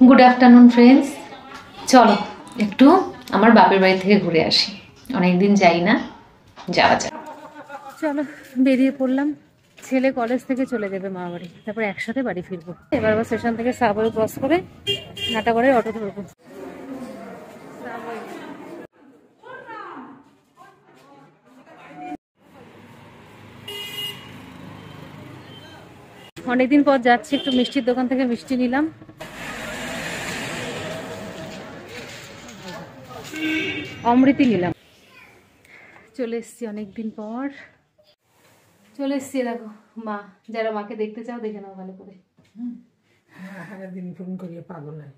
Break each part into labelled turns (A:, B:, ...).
A: Good afternoon friends, চলো একটু আমার বাপের বাড়ি থেকে ঘুরে আসি। অনেকদিন যাই না, যাওয়া যাক। চলো বেরিয়ে পড়লাম। ছেলে কলেজ থেকে চলে যাবে মা বাড়ি, তারপর একসাথে বাড়ি ফিরবো। এবার আবার স্টেশন থেকে সাবওয়ে ক্রস করে নাটাগড়ের অটো ধরবো। অনেকদিন পর যাচ্ছি, একটু মিষ্টির দোকান থেকে মিষ্টি নিলাম। অমৃতি নিলাম। চলে এসছি অনেকদিন পর, চলে এসছি। দেখো মা, যারা মাকে দেখতে চাও দেখে নাও ভালো করে।
B: দিন ফোন করিয়ে পাগল হয়।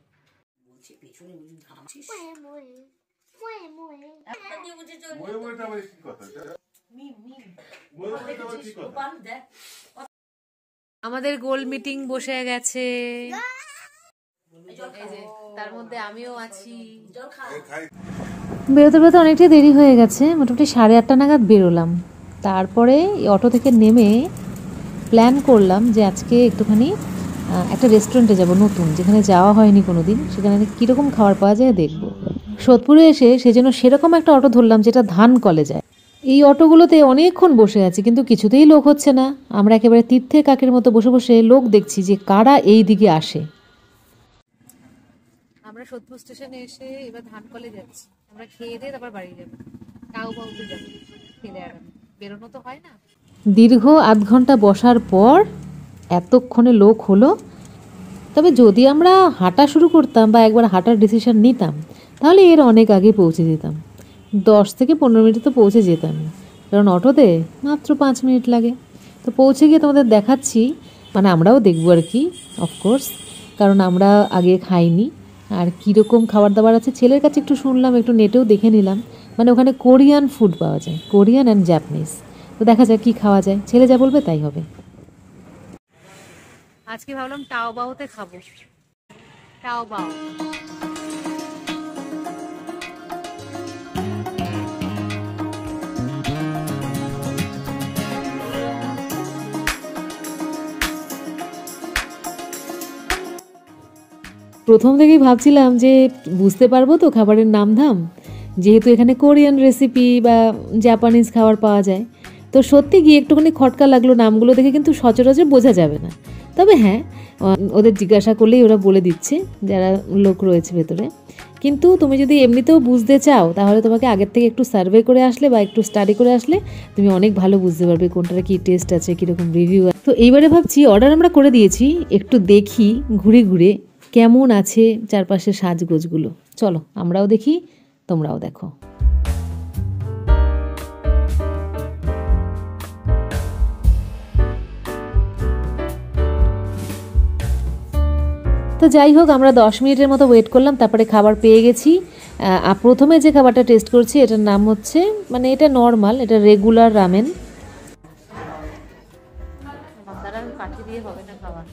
A: আমাদের গোল মিটিং বসে গেছে, তার মধ্যে আমিও আছি। বেরোতে বেরোতে অনেকটাই দেরি হয়ে গেছে, মোটামুটি 8:30 নাগাদ বেরোলাম। তারপরে অটো থেকে নেমে প্ল্যান করলাম যে আজকে একটুখানি একটা রেস্টুরেন্টে যাব নতুন, যেখানে যাওয়া হয়নি কোনো দিন। সেখানে কীরকম খাবার পাওয়া যায় দেখব। সোদপুরে এসে সেজন্য সেরকম একটা অটো ধরলাম যেটা ধানকলে যায়। এই অটোগুলোতে অনেকক্ষণ বসে আছি, কিন্তু কিছুতেই লোক হচ্ছে না। আমরা একেবারে তীর্থের কাকের মতো বসে বসে লোক দেখছি যে কারা এই দিকে আসে। আমরা সোদপুর স্টেশনে এসে এবার ধানকলে যাচ্ছি। আমরা খেয়ে দিয়ে তারপর বাড়ি যাবো, তাও বাউতে যাবো। খেলে আর বেরোনো তো হয় না। দীর্ঘ আধ ঘন্টা বসার পর এতক্ষণে লোক হলো। তবে যদি আমরা হাঁটা শুরু করতাম বা একবার হাঁটার ডিসিশন নিতাম, তাহলে এর অনেক আগে পৌঁছে যেতাম। 10 থেকে 15 মিনিটে তো পৌঁছে যেতাম, কারণ অটোতে মাত্র 5 মিনিট লাগে। তো পৌঁছে গিয়ে তোমাদের দেখাচ্ছি, মানে আমরাও দেখবো আর কি, অফকোর্স, কারণ আমরা আগে খাইনি। আর কীরকম খাবার দাবার আছে ছেলের কাছে একটু শুনলাম, একটু নেটেও দেখে নিলাম। মানে ওখানে কোরিয়ান ফুড পাওয়া যায়, কোরিয়ান অ্যান্ড জাপানিজ। তো দেখা যাক কী খাওয়া যায়, ছেলে যা বলবে তাই হবে। আজকে ভাবলাম টাওবাওতে খাবো। টাওবাও প্রথম থেকেই ভাবছিলাম যে বুঝতে পারবো তো খাবারের নাম ধাম, যেহেতু এখানে কোরিয়ান রেসিপি বা জাপানিজ খাবার পাওয়া যায়। তো সত্যি গিয়ে একটুখানি খটকা লাগলো, নামগুলো দেখে কিন্তু সচরাচর বোঝা যাবে না। তবে হ্যাঁ, ওদের জিজ্ঞাসা করলেই ওরা বলে দিচ্ছে, যারা লোক রয়েছে ভেতরে। কিন্তু তুমি যদি এমনিতেও বুঝতে চাও, তাহলে তোমাকে আগের থেকে একটু সার্ভে করে আসলে বা একটু স্টাডি করে আসলে তুমি অনেক ভালো বুঝতে পারবে কোনটার কী টেস্ট আছে, কীরকম রিভিউ আছে। তো এইবারে ভাবছি অর্ডার আমরা করে দিয়েছি, একটু দেখি ঘুরে ঘুরে কেমন আছে চারপাশের সাজগোজগুলো। চলো আমরাও দেখি, তোমরাও দেখো। তো যাই হোক, আমরা 10 মিনিটের মতো ওয়েট করলাম, তারপরে খাবার পেয়ে গেছি। প্রথমে যে খাবারটা টেস্ট করছি এটার নাম হচ্ছে, মানে এটা নর্মাল, এটা রেগুলার রামেন। কাঠি দিয়ে হবে না খাবার।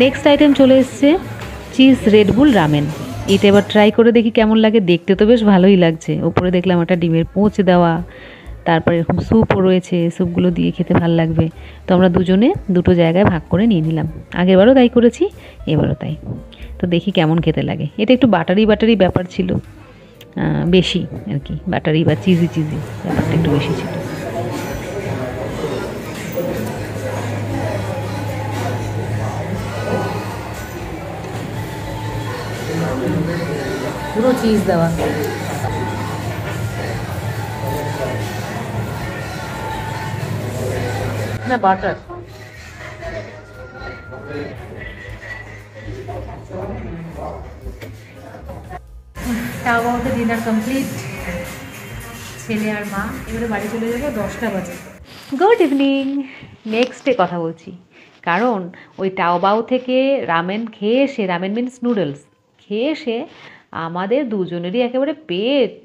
A: নেক্সট আইটেম চলে এসছে চিজ রেডবুল রামেন। এটা এবার ট্রাই করে দেখি কেমন লাগে। দেখতে তো বেশ ভালোই লাগছে। ওপরে দেখলাম একটা ডিমের পোঁচ দেওয়া, তারপরে এরকম স্যুপও রয়েছে, স্যুপগুলো দিয়ে খেতে ভালো লাগবে। তো আমরা দুজনে দুটো জায়গায় ভাগ করে নিয়ে নিলাম। আগেরবারও তাই করেছি, এবারও তাই। তো দেখি কেমন খেতে লাগে। এটা একটু বাটারি বাটারি ব্যাপার ছিল, বেশি আর কি, বাটারি বা চিজি চিজি ব্যাপারটা একটু বেশি ছিল। পুরো চিজ দেওয়া। না বাটার। টাওবাওতে ডিনার কমপ্লিট, ছেলে আর মা। এবারে বাড়ি চলে যাবো, 10টা বাজে। Good evening. নেক্সট ডে কথা বলছি, কারণ ওই টাওবাও থেকে রামেন খেয়ে এসে, রামেন মিন্স নুডলস খেয়ে এসে আমাদের দুজনেরই একেবারে পেট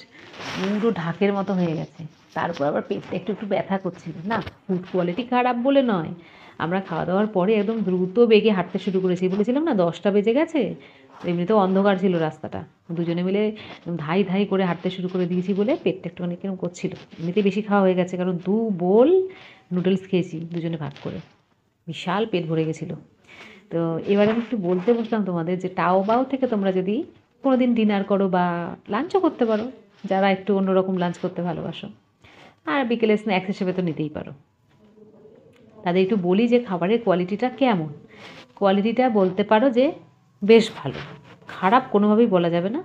A: পুরো ঢাকের মতো হয়ে গেছে। তারপর আবার পেটটা একটু একটু ব্যথা করছিল। না, ফুড কোয়ালিটি খারাপ বলে নয়, আমরা খাওয়া দাওয়ার পরে একদম দ্রুত বেগে হাঁটতে শুরু করেছি। বলেছিলাম না 10টা বেজে গেছে, এমনিতেও অন্ধকার ছিল রাস্তাটা, দুজনে মিলে ধাই ধাই করে হাঁটতে শুরু করে দিয়েছি বলে পেটটা একটুখানি কেরম করছিল। এমনিতেই বেশি খাওয়া হয়ে গেছে, কারণ 2 বোল নুডলস খেয়েছি দুজনে ভাগ করে, বিশাল পেট ভরে গেছিলো। তো এবার আমি একটু বলতে বসলাম তোমাদের যে টাওবাও থেকে তোমরা যদি কোনো দিন ডিনার করো বা লাঞ্চও করতে পারো, যারা একটু অন্যরকম লাঞ্চ করতে ভালোবাসো, আর বিকেলে স্ন্যাক্স হিসেবে তো নিতেই পারো, তাদের একটু বলি যে খাবারের কোয়ালিটিটা কেমন। কোয়ালিটিটা বলতে পারো যে বেশ ভালো, খারাপ কোনোভাবেই বলা যাবে না,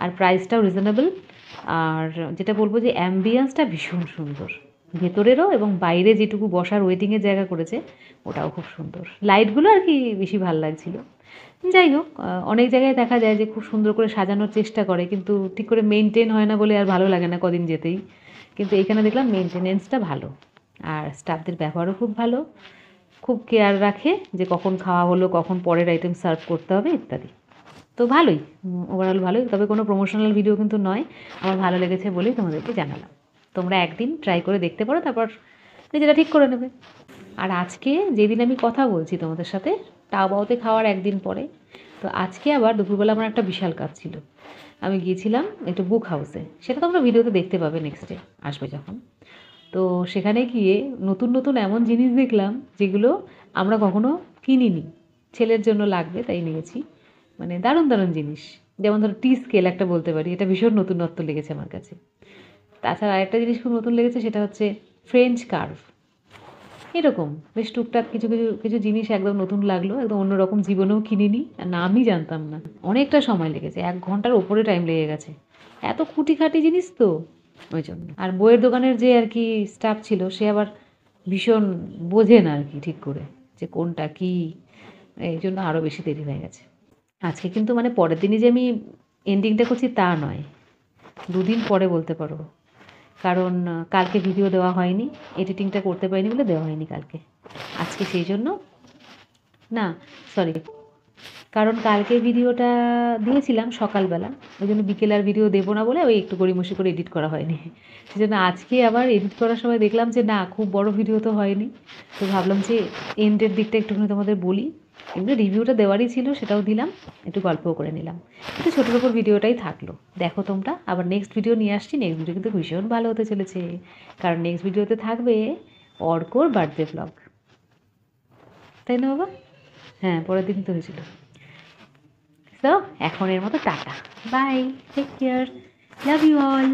A: আর প্রাইসটাও রিজনেবল। আর যেটা বলবো যে অ্যাম্বিয়েন্সটা ভীষণ সুন্দর, ভেতরেরও এবং বাইরে যেটুকু বসার ওয়েটিংয়ের জায়গা করেছে ওটাও খুব সুন্দর। লাইটগুলো আর কি বেশি ভালো লাগছিলো। যাই হোক, অনেক জায়গায় দেখা যায় যে খুব সুন্দর করে সাজানোর চেষ্টা করে, কিন্তু ঠিক করে মেনটেন হয় না বলে আর ভালো লাগে না কদিন যেতেই। কিন্তু এখানে দেখলাম মেনটেনেন্সটা ভালো, আর স্টাফদের ব্যবহারও খুব ভালো, খুব কেয়ার রাখে যে কখন খাওয়া হলো, কখন পরের আইটেম সার্ভ করতে হবে ইত্যাদি। তো ভালোই, ওভারঅল ভালোই। তবে কোনো প্রমোশনাল ভিডিও কিন্তু নয়, আমার ভালো লেগেছে বলেই তোমাদেরকে জানালাম। তোমরা একদিন ট্রাই করে দেখতে পারো, তারপর নিজেরা ঠিক করে নেবে। আর আজকে যেদিন আমি কথা বলছি তোমাদের সাথে, টাওবাওতে খাওয়ার একদিন পরে, তো আজকে আবার দুপুরবেলা আমার একটা বিশাল কাজ ছিল। আমি গিয়েছিলাম একটু বুক হাউসে, সেটা তোমরা ভিডিওতে দেখতে পাবে নেক্সটে আসবে যখন। তো সেখানে গিয়ে নতুন নতুন এমন জিনিস দেখলাম যেগুলো আমরা কখনো কিনিনি, ছেলের জন্য লাগবে তাই নিয়েছি। মানে দারুণ দারুণ জিনিস, যেমন ধরো টি স্কেল একটা বলতে পারি, এটা ভীষণ নতুনত্ব লেগেছে আমার কাছে। তাছাড়া আরেকটা জিনিস খুব নতুন লেগেছে, সেটা হচ্ছে ফ্রেঞ্চ কার্ভ। এরকম বেশ টুকটাক কিছু কিছু কিছু জিনিস একদম নতুন লাগলো, একদম অন্যরকম, জীবনেও কিনিনি, আর নামই জানতাম না। অনেকটা সময় লেগেছে, 1 ঘন্টার ওপরে টাইম লেগে গেছে, এত খুঁটিখাটি জিনিস তো ওই জন্য। আর বইয়ের দোকানের যে আর কি স্টাফ ছিল, সে আবার ভীষণ বোঝে না আর কি ঠিক করে যে কোনটা কি, এই জন্য আরও বেশি দেরি হয়ে গেছে। আজকে কিন্তু মানে পরের দিনই যে আমি এন্ডিংটা করছি তা নয়, 2 দিন পরে বলতে পারো, কারণ কালকে ভিডিও দেওয়া হয়নি, এডিটিংটা করতে পারিনি বলে দেওয়া হয়নি কালকে। আজকে সেই জন্য না, সরি, কারণ কালকে ভিডিওটা দিয়েছিলাম সকালবেলা, ওই জন্য বিকেলে আর ভিডিও দেবো না বলে ওই একটু গড়িমসি করে এডিট করা হয়নি। সেই জন্য আজকে আবার এডিট করার সময় দেখলাম যে না, খুব বড় ভিডিও তো হয়নি, তো ভাবলাম যে এন্ডের দিকটা একটুখানি তোমাদের বলি। এমনি রিভিউটা দেওয়ারই ছিল, সেটাও দিলাম, একটু গল্পও করে নিলাম, কিন্তু ছোটোর ওপর ভিডিওটাই থাকলো। দেখো তোমরা, আবার নেক্সট ভিডিও নিয়ে আসছি। নেক্সট ভিডিও কিন্তু ভীষণ ভালো হতে চলেছে, কারণ নেক্সট ভিডিওতে থাকবে অর্কর বার্থডে ব্লগ, তাই না বাবা? হ্যাঁ, পরের দিনই তো হয়েছিল। তো এখনের মতো tata, bye, take care, love you all.